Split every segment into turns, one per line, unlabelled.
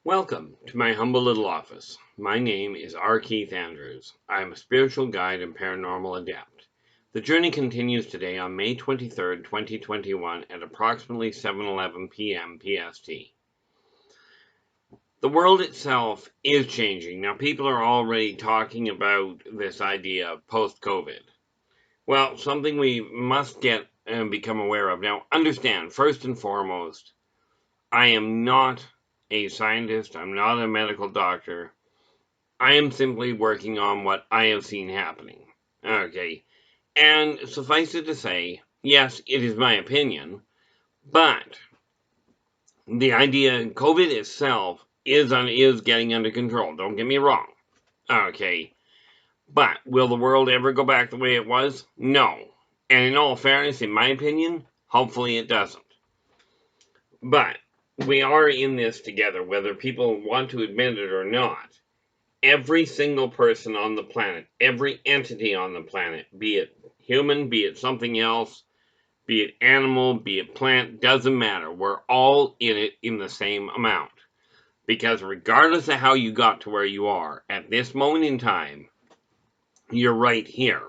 Welcome to my humble little office. My name is R. Keith Andrews. I am a spiritual guide and paranormal adept. The journey continues today on May 23rd, 2021 at approximately 7:11 p.m. PST. The world itself is changing. Now, people are already talking about this idea of post-COVID. Well, something we must get and become aware of. Now, understand, first and foremost, I am not a scientist. I'm not a medical doctor. I am simply working on what I have seen happening. Okay. And suffice it to say, yes, it is my opinion, but the idea COVID itself is getting under control. Don't get me wrong. Okay. But will the world ever go back the way it was? No. And in all fairness, in my opinion, hopefully it doesn't. But we are in this together, whether people want to admit it or not. Every single person on the planet, every entity on the planet, be it human, be it something else, be it animal, be it plant, doesn't matter. We're all in it in the same amount. Because regardless of how you got to where you are, at this moment in time, you're right here.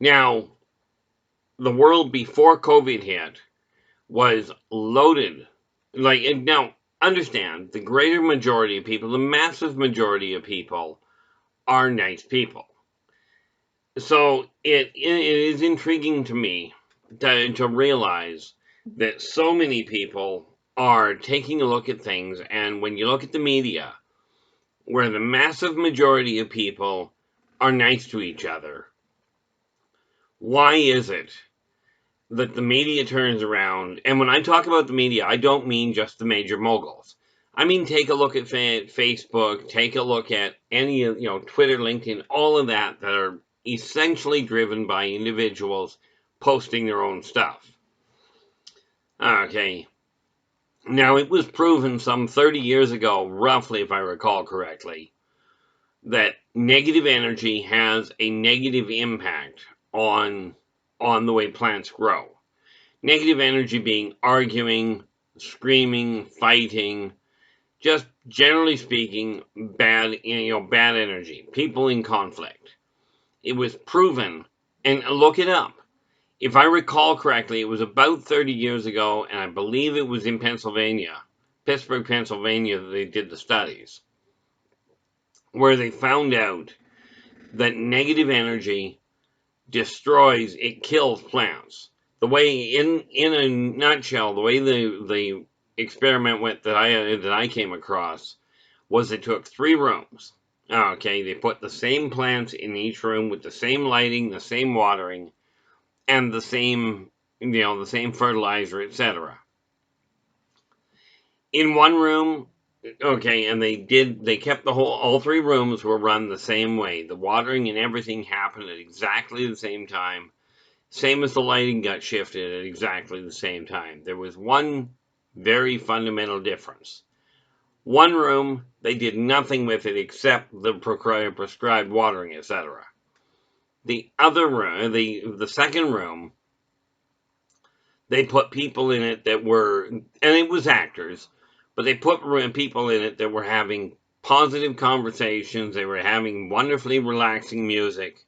Now, the world before COVID hit was loaded. Now, understand, the greater majority of people, the massive majority of people, are nice people. So it is intriguing to me to realize that so many people are taking a look at things, and when you look at the media, where the massive majority of people are nice to each other, why is it that the media turns around? And when I talk about the media, I don't mean just the major moguls. I mean, take a look at Facebook, take a look at any of, Twitter, LinkedIn, all of that are essentially driven by individuals posting their own stuff. Okay. Now, it was proven some 30 years ago, roughly, if I recall correctly, that negative energy has a negative impact on the way plants grow. Negative energy being arguing, screaming, fighting, just generally speaking, bad energy, people in conflict. It was proven, and look it up. If I recall correctly, it was about 30 years ago, and I believe it was in Pennsylvania, Pittsburgh, Pennsylvania, that they did the studies, where they found out that negative energy destroys, it kills plants. The way, in a nutshell, the way the experiment went that I came across was they took 3 rooms. Okay, they put the same plants in each room with the same lighting, the same watering, and the same fertilizer, etc. In one room, okay, and they kept all 3 rooms were run the same way. The watering and everything happened at exactly the same time. Same as the lighting got shifted at exactly the same time. There was one very fundamental difference. One room, they did nothing with it except the prescribed watering, etc. The other room, the second room, they put people in it that were, and it was actors, but they put people in it that were having positive conversations. They were having wonderfully relaxing music.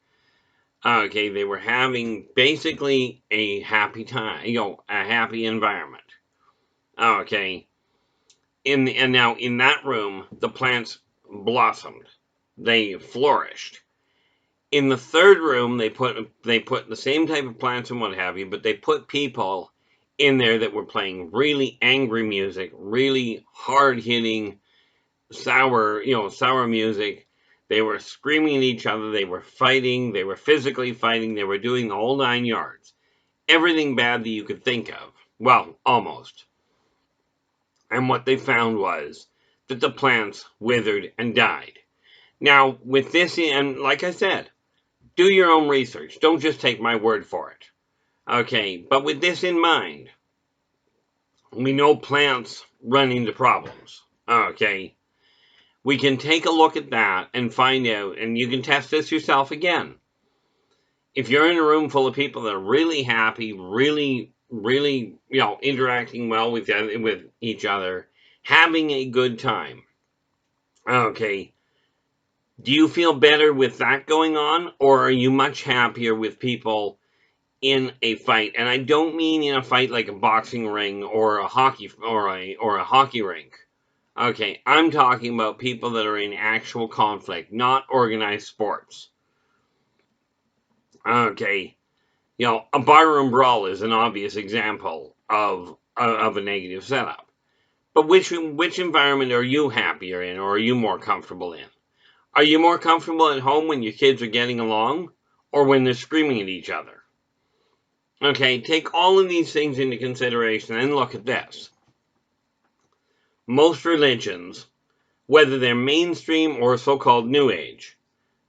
Okay, they were having basically a happy time, a happy environment. Okay, and now in that room, the plants blossomed, they flourished. In the third room, they put the same type of plants and what have you, but they put people in there that were playing really angry music, really hard hitting, sour music. They were screaming at each other. They were fighting. They were physically fighting. They were doing the whole 9 yards. Everything bad that you could think of. Well, almost. And what they found was that the plants withered and died. Now, with this, and like I said, do your own research. Don't just take my word for it. Okay, but with this in mind, we know plants run into problems. Okay, we can take a look at that and find out, and you can test this yourself again. If you're in a room full of people that are really happy, really, interacting well with each other, having a good time. Okay, do you feel better with that going on, or are you much happier with people in a fight? And I don't mean in a fight like a boxing ring or a hockey rink. Okay, I'm talking about people that are in actual conflict, not organized sports. Okay, a barroom brawl is an obvious example of a negative setup. But which environment are you happier in, or are you more comfortable in? Are you more comfortable at home when your kids are getting along, or when they're screaming at each other? Okay, take all of these things into consideration and look at this. Most religions, whether they're mainstream or so-called New Age,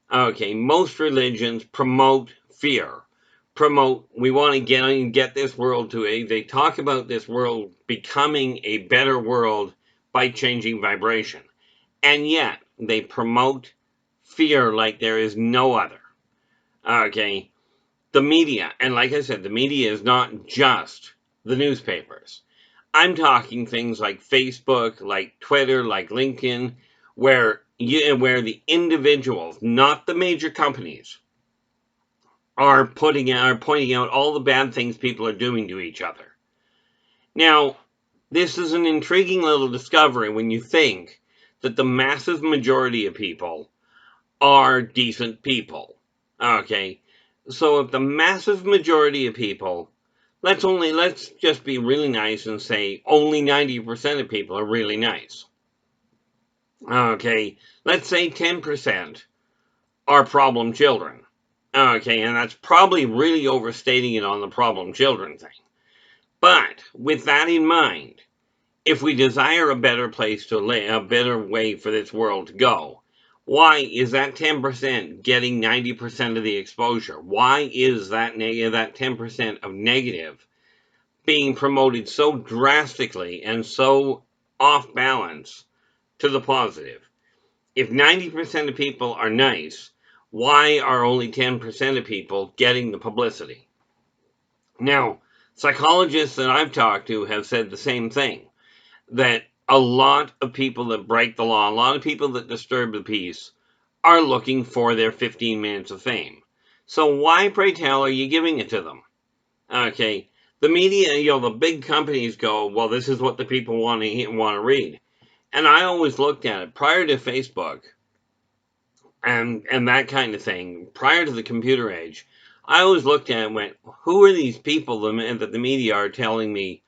okay, most religions promote fear. We want to get this world they talk about this world becoming a better world by changing vibration. And yet, they promote fear like there is no other. Okay, the media, and like I said, the media is not just the newspapers. I'm talking things like Facebook, like Twitter, like LinkedIn, where the individuals, not the major companies, are pointing out all the bad things people are doing to each other. Now, this is an intriguing little discovery when you think that the massive majority of people are decent people. Okay, so if the massive majority of people, let's just be really nice and say only 90% of people are really nice. Okay, let's say 10% are problem children. Okay, and that's probably really overstating it on the problem children thing. But with that in mind, if we desire a better place to live, a better way for this world to go, why is that 10% getting 90% of the exposure? Why is that 10% of negative being promoted so drastically and so off balance to the positive? If 90% of people are nice, why are only 10% of people getting the publicity? Now, psychologists that I've talked to have said the same thing, that a lot of people that break the law, a lot of people that disturb the peace, are looking for their 15 minutes of fame. So why, pray tell, are you giving it to them? Okay, the media, the big companies go, well, this is what the people want to read. And I always looked at it prior to Facebook and that kind of thing, prior to the computer age. I always looked at it and went, who are these people that the media are telling me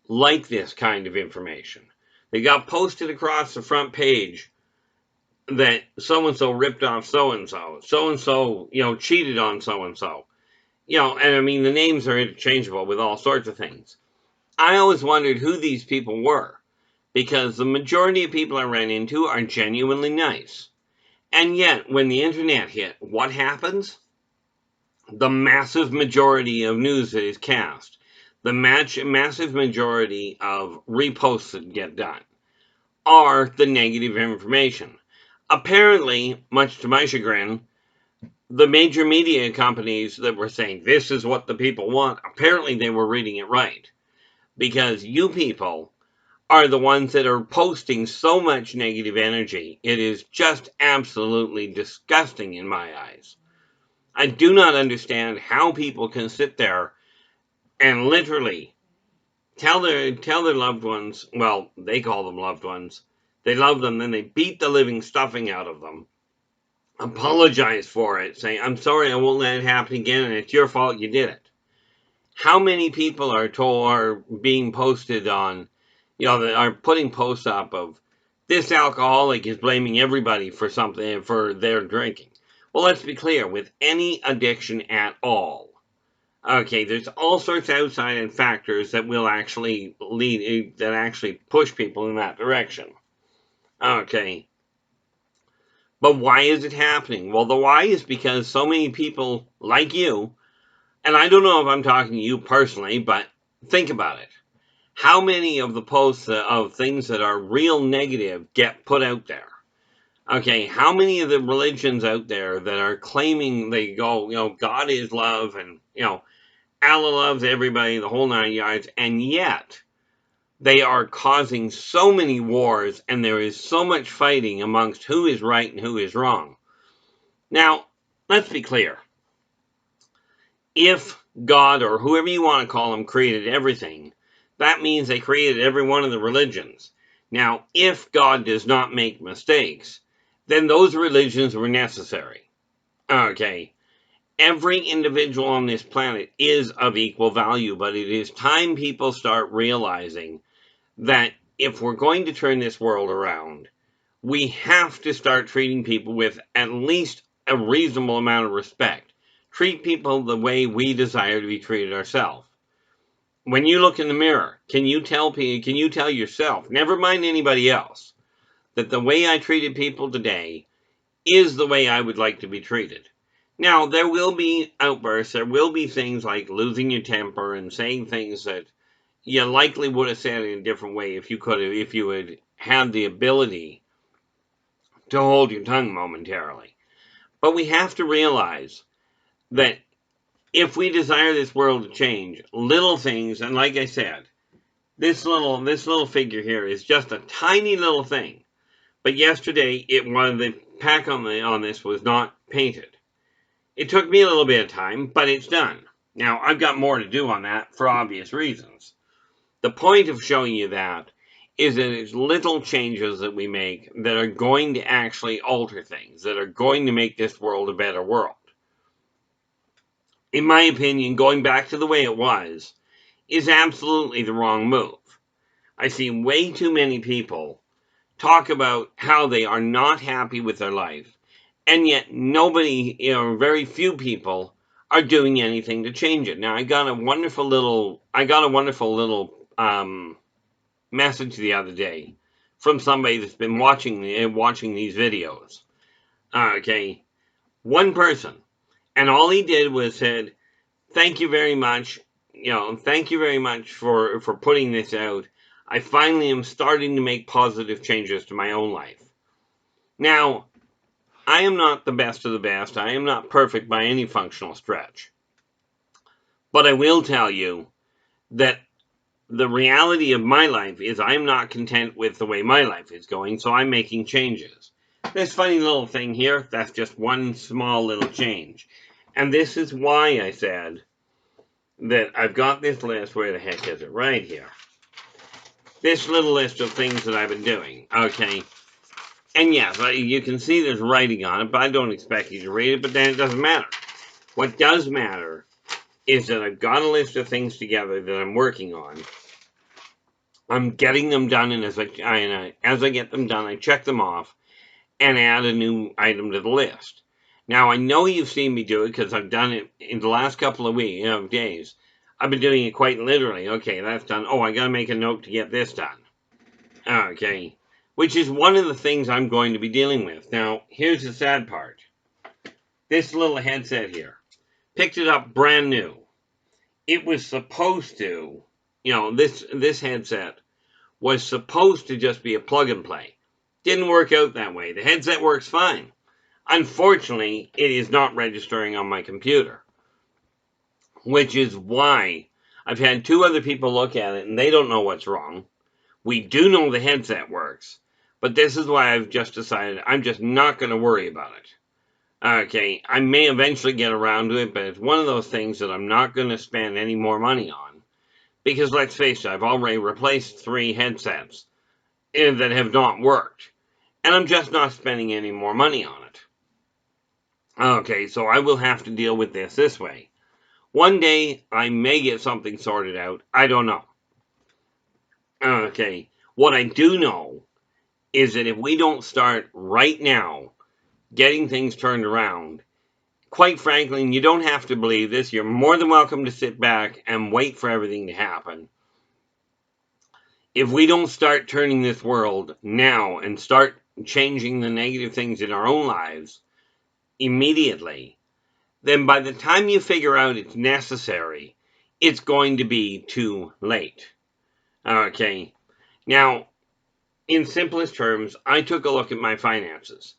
like this kind of information? They got posted across the front page that so-and-so ripped off so-and-so, so-and-so, cheated on so-and-so. And I mean, the names are interchangeable with all sorts of things. I always wondered who these people were, because the majority of people I ran into are genuinely nice. And yet, when the internet hit, what happens? The massive majority of news that is cast, the massive majority of reposts that get done, are the negative information. Apparently, much to my chagrin, the major media companies that were saying this is what the people want, apparently they were reading it right. Because you people are the ones that are posting so much negative energy. It is just absolutely disgusting in my eyes. I do not understand how people can sit there and literally tell their loved ones, well, they call them loved ones, they love them, then they beat the living stuffing out of them, apologize for it, say, I'm sorry, I won't let it happen again, and it's your fault you did it. How many people are being posted on, that are putting posts up of, this alcoholic is blaming everybody for something, for their drinking. Well, let's be clear, with any addiction at all, okay, there's all sorts of outside factors that will actually push people in that direction. Okay, but why is it happening? Well, the why is because so many people like you, and I don't know if I'm talking to you personally, but think about it. How many of the posts of things that are real negative get put out there? Okay, how many of the religions out there that are claiming they go, God is love, and, Allah loves everybody, the whole nine yards, and yet they are causing so many wars, and there is so much fighting amongst who is right and who is wrong. Now, let's be clear. If God, or whoever you want to call him, created everything, that means they created every one of the religions. Now, if God does not make mistakes, then those religions were necessary. Okay. Every individual on this planet is of equal value, but it is time people start realizing that if we're going to turn this world around, we have to start treating people with at least a reasonable amount of respect. Treat people the way we desire to be treated ourselves. When you look in the mirror, can you tell yourself, never mind anybody else, that the way I treated people today is the way I would like to be treated? Now, there will be outbursts, there will be things like losing your temper and saying things that you likely would have said in a different way if you had had the ability to hold your tongue momentarily. But we have to realize that if we desire this world to change, little things, and like I said, this little figure here is just a tiny little thing. But yesterday, the pack on this was not painted. It took me a little bit of time, but it's done. Now, I've got more to do on that for obvious reasons. The point of showing you that is that it's little changes that we make that are going to actually alter things, that are going to make this world a better world. In my opinion, going back to the way it was is absolutely the wrong move. I see way too many people talk about how they are not happy with their life, and yet nobody, very few people are doing anything to change it. Now, I got a wonderful little message the other day from somebody that's been watching these videos. Okay, one person, and all he did was said, "Thank you very much. Thank you very much for putting this out. I finally am starting to make positive changes to my own life." Now, I am not the best of the best. I am not perfect by any functional stretch. But I will tell you that the reality of my life is I'm not content with the way my life is going, so I'm making changes. This funny little thing here, that's just one small little change. And this is why I said that I've got this list. Where the heck is it? Right here. This little list of things that I've been doing. Okay. And yes, you can see there's writing on it, but I don't expect you to read it, but then it doesn't matter. What does matter is that I've got a list of things together that I'm working on. I'm getting them done, and as I get them done, I check them off and add a new item to the list. Now, I know you've seen me do it because I've done it in the last couple of days. I've been doing it quite literally. Okay, that's done. Oh, I got to make a note to get this done. Okay, which is one of the things I'm going to be dealing with. Now, here's the sad part. This little headset here, picked it up brand new. It was supposed to, this headset was supposed to just be a plug and play. Didn't work out that way. The headset works fine. Unfortunately, it is not registering on my computer, which is why I've had two other people look at it and they don't know what's wrong. We do know the headset works, but this is why I've just decided I'm just not going to worry about it. Okay, I may eventually get around to it, but it's one of those things that I'm not going to spend any more money on. Because let's face it, I've already replaced 3 headsets that have not worked. And I'm just not spending any more money on it. Okay, so I will have to deal with this way. One day, I may get something sorted out. I don't know. Okay, what I do know is that if we don't start right now getting things turned around, quite frankly, and you don't have to believe this, you're more than welcome to sit back and wait for everything to happen. If we don't start turning this world now and start changing the negative things in our own lives immediately, then by the time you figure out it's necessary, it's going to be too late. Okay, now, in simplest terms, I took a look at my finances.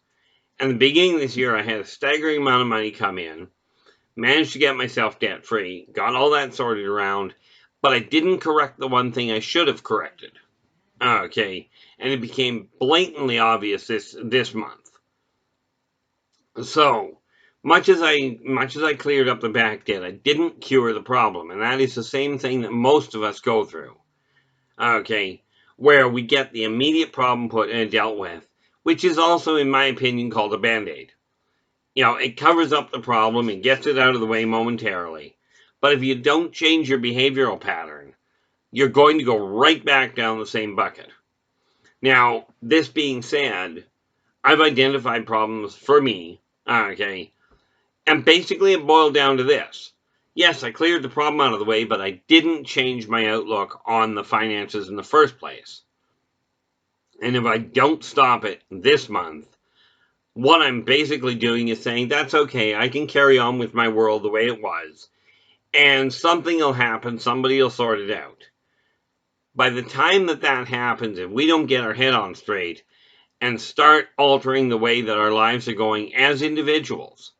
At the beginning of this year, I had a staggering amount of money come in, managed to get myself debt-free, got all that sorted around. but I didn't correct the one thing I should have corrected. Okay, and it became blatantly obvious this month. So, much as I cleared up the back debt, I didn't cure the problem, and that is the same thing that most of us go through. Okay, where we get the immediate problem dealt with, which is also, in my opinion, called a band-aid. It covers up the problem and gets it out of the way momentarily. But if you don't change your behavioral pattern, you're going to go right back down the same bucket. Now, this being said, I've identified problems for me, okay, and basically it boiled down to this. Yes, I cleared the problem out of the way, but I didn't change my outlook on the finances in the first place. And if I don't stop it this month, what I'm basically doing is saying, that's okay, I can carry on with my world the way it was, and something will happen, somebody will sort it out. By the time that happens, if we don't get our head on straight and start altering the way that our lives are going as individuals,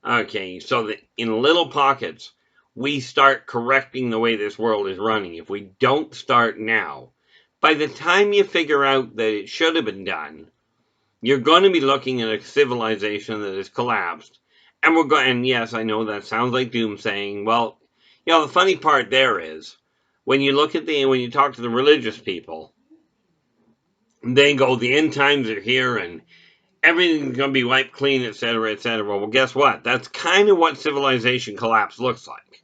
okay, so that in little pockets, we start correcting the way this world is running. If we don't start now, by the time you figure out that it should have been done, you're going to be looking at a civilization that has collapsed. And yes, I know that sounds like doomsaying. Well, the funny part there is, when you talk to the religious people, they go, the end times are here and everything's going to be wiped clean, etc., etc. Well, guess what? That's kind of what civilization collapse looks like.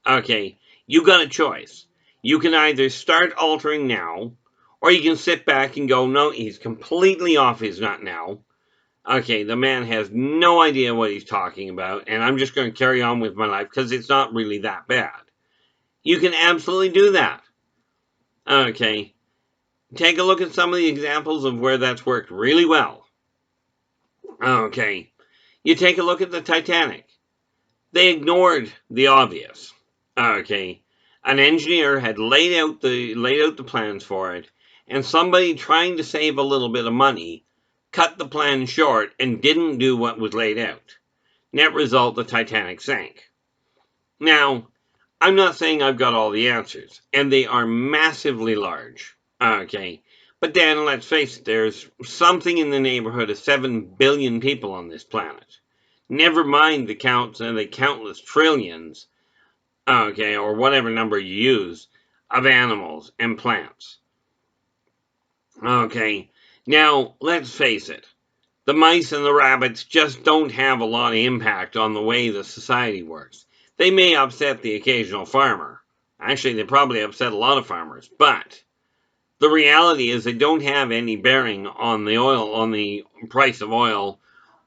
Okay, you got a choice. You can either start altering now, or you can sit back and go, no, he's completely off his nut now. Okay, the man has no idea what he's talking about, and I'm just going to carry on with my life because it's not really that bad. You can absolutely do that. Okay, take a look at some of the examples of where that's worked really well. Okay, you take a look at the Titanic. They ignored the obvious. Okay, an engineer had laid out the plans for it, and somebody trying to save a little bit of money cut the plan short and didn't do what was laid out. Net result, the Titanic sank. Now, I'm not saying I've got all the answers, and they are massively large. Okay, but then let's face it, there's something in the neighborhood of 7 billion people on this planet. Never mind the countless trillions, okay, or whatever number you use, of animals and plants. Okay, now let's face it. The mice and the rabbits just don't have a lot of impact on the way the society works. They may upset the occasional farmer. Actually, they probably upset a lot of farmers. But the reality is they don't have any bearing on the price of oil,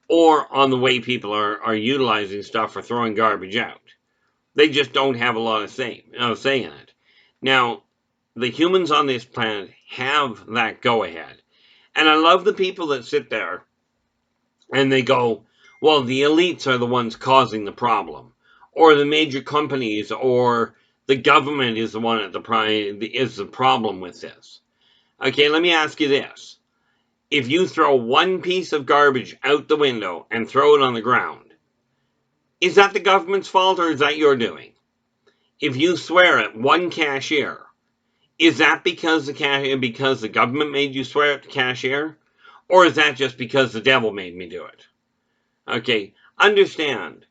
or on the way people are utilizing stuff or throwing garbage out. They just don't have a lot of say in it. Now, the humans on this planet have that go-ahead. And I love the people that sit there and they go, well, the elites are the ones causing the problem, or the major companies, or the government is the one at is the problem with this. Okay, let me ask you this. If you throw one piece of garbage out the window and throw it on the ground, is that the government's fault or is that your doing? If you swear at one cashier, is that because the government made you swear at the cashier? Or is that just because the devil made me do it? Okay, understand,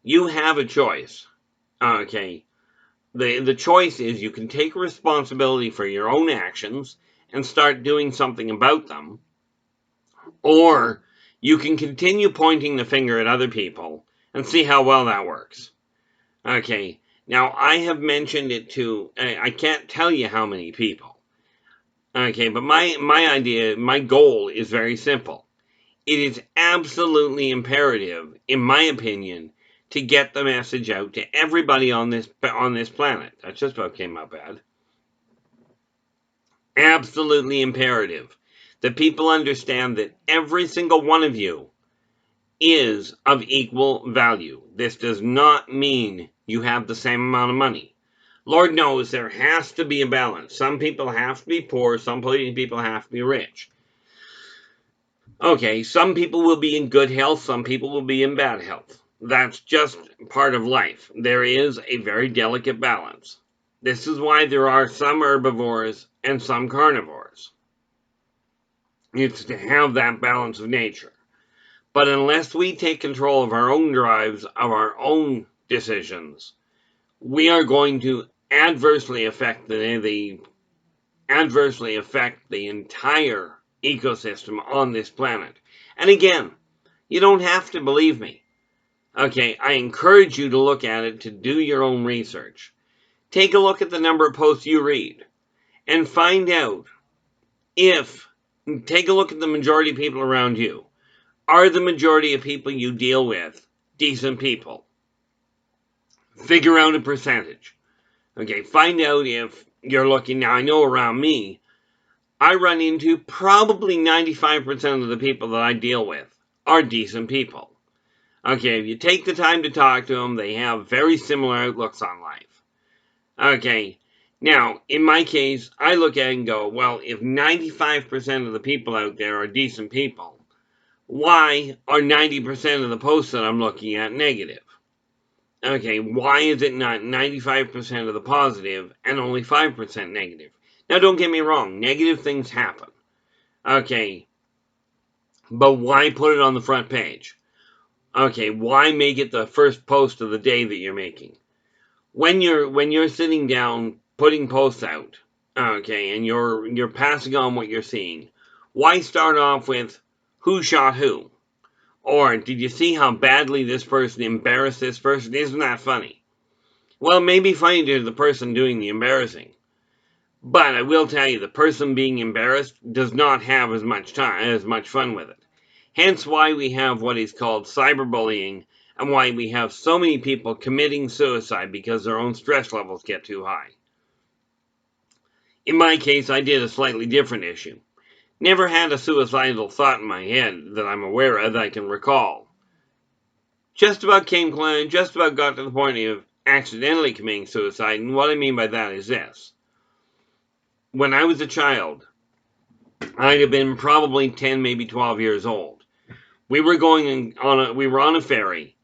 you have a choice. Okay, the choice is you can take responsibility for your own actions and start doing something about them, or you can continue pointing the finger at other people and see how well that works. Okay, now I have mentioned it to, I can't tell you how many people. Okay, but my goal is very simple. It is absolutely imperative, in my opinion, to get the message out to everybody on this planet. That just about came out bad. Absolutely imperative that people understand that every single one of you is of equal value. This does not mean you have the same amount of money. Lord knows there has to be a balance. Some people have to be poor, some people have to be rich. Okay, some people will be in good health, some people will be in bad health. That's just part of life. There is a very delicate balance. This is why there are some herbivores and some carnivores. It's to have that balance of nature. But unless we take control of our own drives, of our own decisions, we are going to adversely affect the entire ecosystem on this planet. And again, you don't have to believe me. Okay, I encourage you to look at it, to do your own research. Take a look at the number of posts you read and find out take a look at the majority of people around you. Are the majority of people you deal with decent people? Figure out a percentage. Okay, find out if you're looking. Now, I know around me, I run into probably 95% of the people that I deal with are decent people. Okay, if you take the time to talk to them, they have very similar outlooks on life. Okay, now, in my case, I look at it and go, well, if 95% of the people out there are decent people, why are 90% of the posts that I'm looking at negative? Okay, why is it not 95% of the positive and only 5% negative? Now, don't get me wrong, negative things happen. Okay, but why put it on the front page? Okay, why make it the first post of the day that you're making? When you're sitting down putting posts out, okay, and you're passing on what you're seeing, why start off with who shot who? Or did you see how badly this person embarrassed this person? Isn't that funny? Well, it may be funny to the person doing the embarrassing, but I will tell you, the person being embarrassed does not have as much fun with it. Hence why we have what is called cyberbullying, and why we have so many people committing suicide because their own stress levels get too high. In my case, I did a slightly different issue. Never had a suicidal thought in my head that I'm aware of, that I can recall. Just about got to the point of accidentally committing suicide, and what I mean by that is this. When I was a child, I'd have been probably 10, maybe 12 years old. We were on a ferry,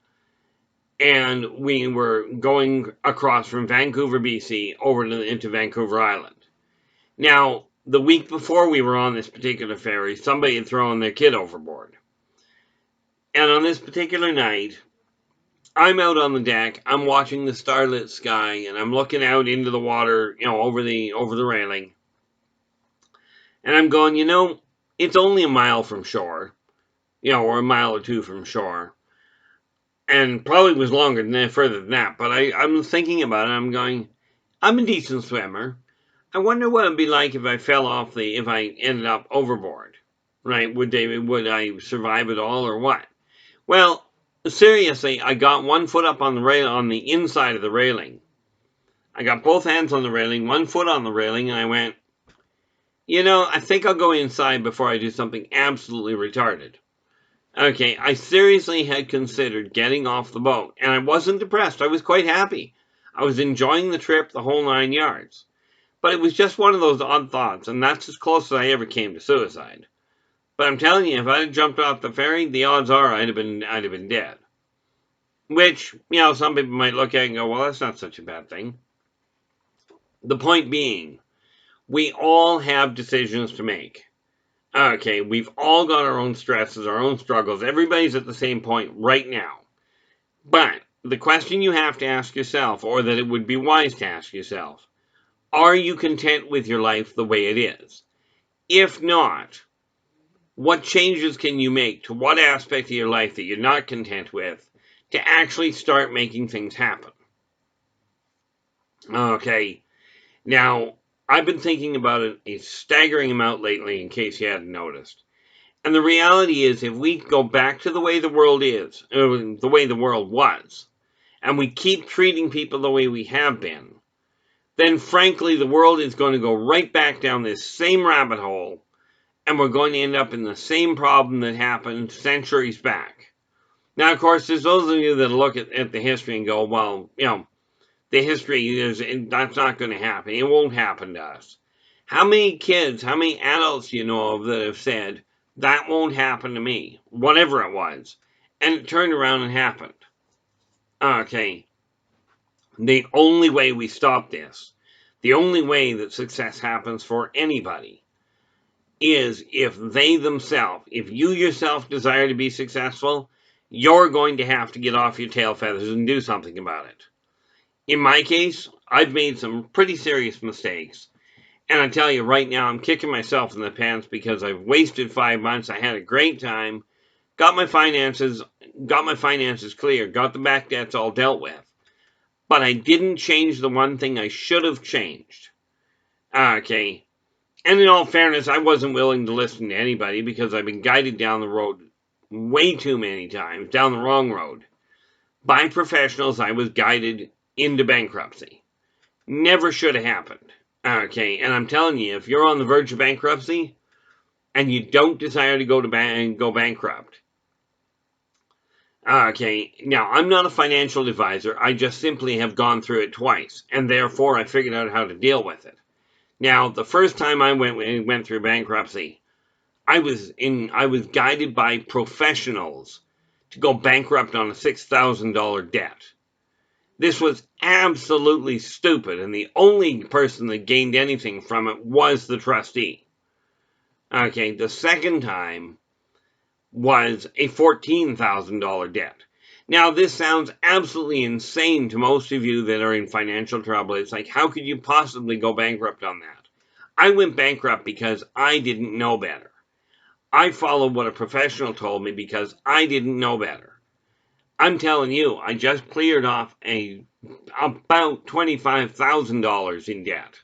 and we were going across from Vancouver, BC, into Vancouver Island. Now, the week before we were on this particular ferry, somebody had thrown their kid overboard. And on this particular night, I'm out on the deck, I'm watching the starlit sky, and I'm looking out into the water, over the railing. And I'm going, it's only a mile from shore, or a mile or two from shore. And probably was further than that. But I'm thinking about it, I'm going, I'm a decent swimmer. I wonder what it'd be like if I if I ended up overboard, right? Would I survive it all or what? Well, seriously, I got one foot up on the inside of the railing. I got both hands on the railing, one foot on the railing, and I went, I think I'll go inside before I do something absolutely retarded. Okay, I seriously had considered getting off the boat, and I wasn't depressed. I was quite happy. I was enjoying the trip, the whole 9 yards. But it was just one of those odd thoughts, and that's as close as I ever came to suicide. But I'm telling you, if I had jumped off the ferry, the odds are I'd have been dead. Which, some people might look at and go, well, that's not such a bad thing. The point being, we all have decisions to make. Okay, we've all got our own stresses, our own struggles. Everybody's at the same point right now. But the question you have to ask yourself, or that it would be wise to ask yourself, are you content with your life the way it is? If not, what changes can you make to what aspect of your life that you're not content with to actually start making things happen? Okay, now, I've been thinking about it a staggering amount lately, in case you hadn't noticed. And the reality is, if we go back to the way the world is, the way the world was, and we keep treating people the way we have been, then frankly, the world is going to go right back down this same rabbit hole, and we're going to end up in the same problem that happened centuries back. Now, of course, there's those of you that look at the history and go, well, the history is, that's not going to happen. It won't happen to us. How many kids, how many adults do you know of that have said, that won't happen to me, whatever it was, and it turned around and happened? Okay, the only way we stop this, The only way that success happens for anybody is if they themselves, if you yourself desire to be successful, you're going to have to get off your tail feathers and do something about it. In my case, I've made some pretty serious mistakes. And I tell you right now, I'm kicking myself in the pants because I've wasted 5 months. I had a great time, got my finances clear, got the back debts all dealt with. But I didn't change the one thing I should have changed. Okay. And in all fairness, I wasn't willing to listen to anybody because I've been guided down the road way too many times, down the wrong road. By professionals, I was guided into bankruptcy. Never should have happened. Okay, and I'm telling you, if you're on the verge of bankruptcy and you don't desire to go bankrupt, okay, now I'm not a financial advisor. I just simply have gone through it twice, and therefore I figured out how to deal with it. Now, the first time I went through bankruptcy, I was guided by professionals to go bankrupt on a $6,000 debt. This was absolutely stupid, and the only person that gained anything from it was the trustee. Okay, the second time was a $14,000 debt. Now, this sounds absolutely insane to most of you that are in financial trouble. It's like, how could you possibly go bankrupt on that? I went bankrupt because I didn't know better. I followed what a professional told me because I didn't know better. I'm telling you, I just cleared off about $25,000 in debt.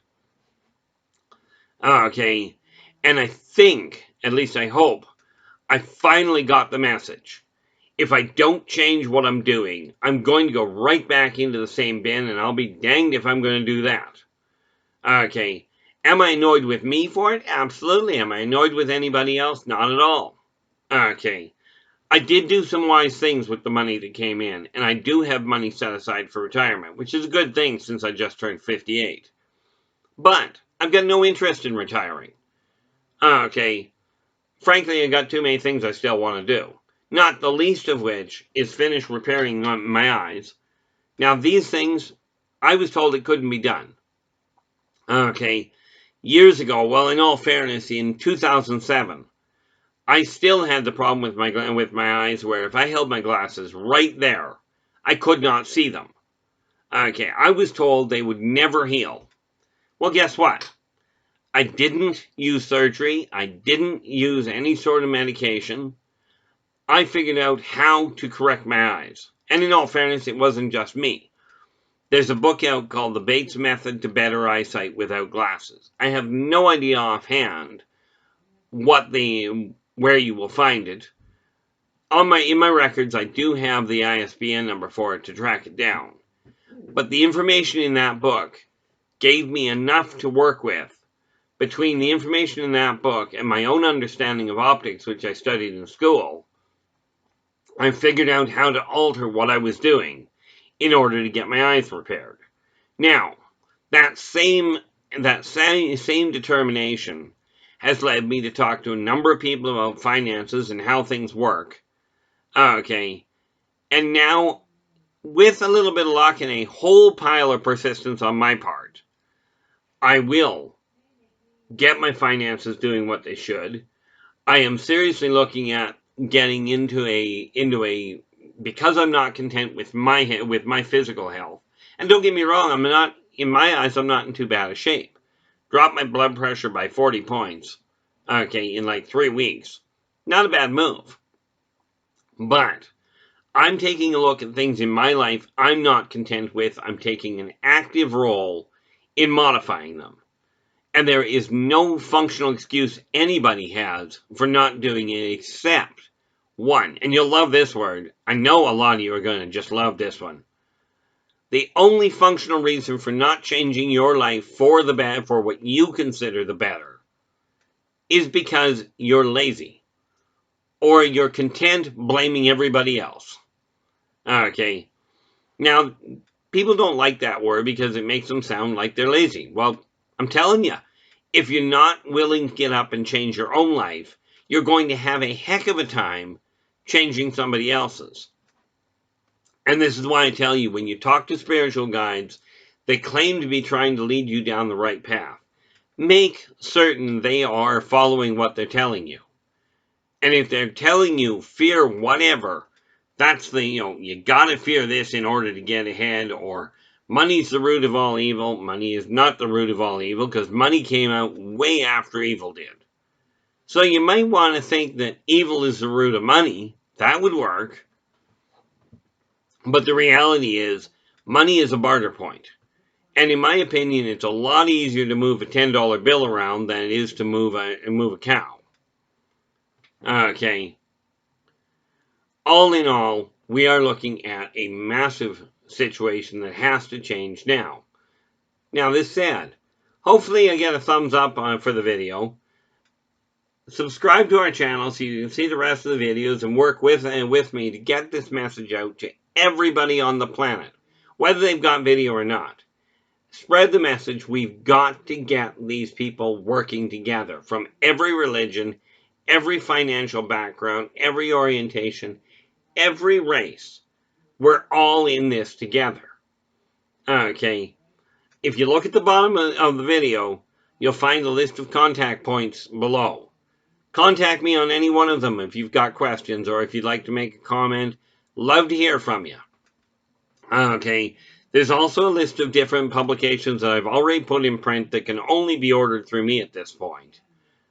Okay, and I think, at least I hope, I finally got the message. If I don't change what I'm doing, I'm going to go right back into the same bin, and I'll be danged if I'm going to do that. Okay, am I annoyed with me for it? Absolutely. Am I annoyed with anybody else? Not at all. Okay. I did do some wise things with the money that came in, and I do have money set aside for retirement, which is a good thing since I just turned 58. But I've got no interest in retiring. Okay, frankly, I got too many things I still want to do. Not the least of which is finish repairing my eyes. Now, these things, I was told it couldn't be done. Okay, years ago, well, in all fairness, in 2007, I still had the problem with my eyes where if I held my glasses right there, I could not see them. Okay, I was told they would never heal. Well, guess what? I didn't use surgery. I didn't use any sort of medication. I figured out how to correct my eyes. And in all fairness, it wasn't just me. There's a book out called The Bates Method to Better Eyesight Without Glasses. I have no idea offhand where you will find it. In my records, I do have the ISBN number for it to track it down. But the information in that book gave me enough to work with. Between the information in that book and my own understanding of optics, which I studied in school, I figured out how to alter what I was doing in order to get my eyes repaired. Now, that same determination has led me to talk to a number of people about finances and how things work. Okay, and now, with a little bit of luck and a whole pile of persistence on my part, I will get my finances doing what they should. I am seriously looking at getting into a because I'm not content with my physical health. And don't get me wrong, in my eyes, I'm not in too bad a shape. Dropped my blood pressure by 40 points, okay, in like 3 weeks. Not a bad move. But I'm taking a look at things in my life I'm not content with. I'm taking an active role in modifying them. And there is no functional excuse anybody has for not doing it except one. And you'll love this word. I know a lot of you are going to just love this one. The only functional reason for not changing your life for what you consider the better, is because you're lazy. Or you're content blaming everybody else. Okay. Now, people don't like that word because it makes them sound like they're lazy. Well, I'm telling you, if you're not willing to get up and change your own life, you're going to have a heck of a time changing somebody else's. And this is why I tell you, when you talk to spiritual guides, They claim to be trying to lead you down the right path. Make certain they are following what they're telling you. And if they're telling you fear whatever, that's the, you gotta fear this in order to get ahead, or money's the root of all evil. Money is not the root of all evil, because money came out way after evil did. So you might want to think that evil is the root of money. That would work. But the reality is, money is a barter point. And in my opinion, it's a lot easier to move a $10 bill around than it is to move a cow. Okay. All in all, we are looking at a massive situation that has to change now. Now, this said, hopefully I get a thumbs up for the video. Subscribe to our channel so you can see the rest of the videos and work with me to get this message out to everybody on the planet, whether they've got video or not. Spread the message. We've got to get these people working together from every religion, every financial background, every orientation, every race. We're all in this together. Okay. If you look at the bottom of the video, you'll find a list of contact points below. Contact me on any one of them if you've got questions, or if you'd like to make a comment. Love to hear from you. Okay. There's also a list of different publications that I've already put in print that can only be ordered through me at this point.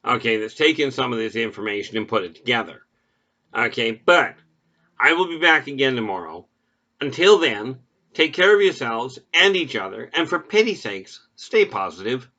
Okay, that's taken some of this information and put it together. Okay, but I will be back again tomorrow. Until then, take care of yourselves and each other, and for pity's sakes, stay positive.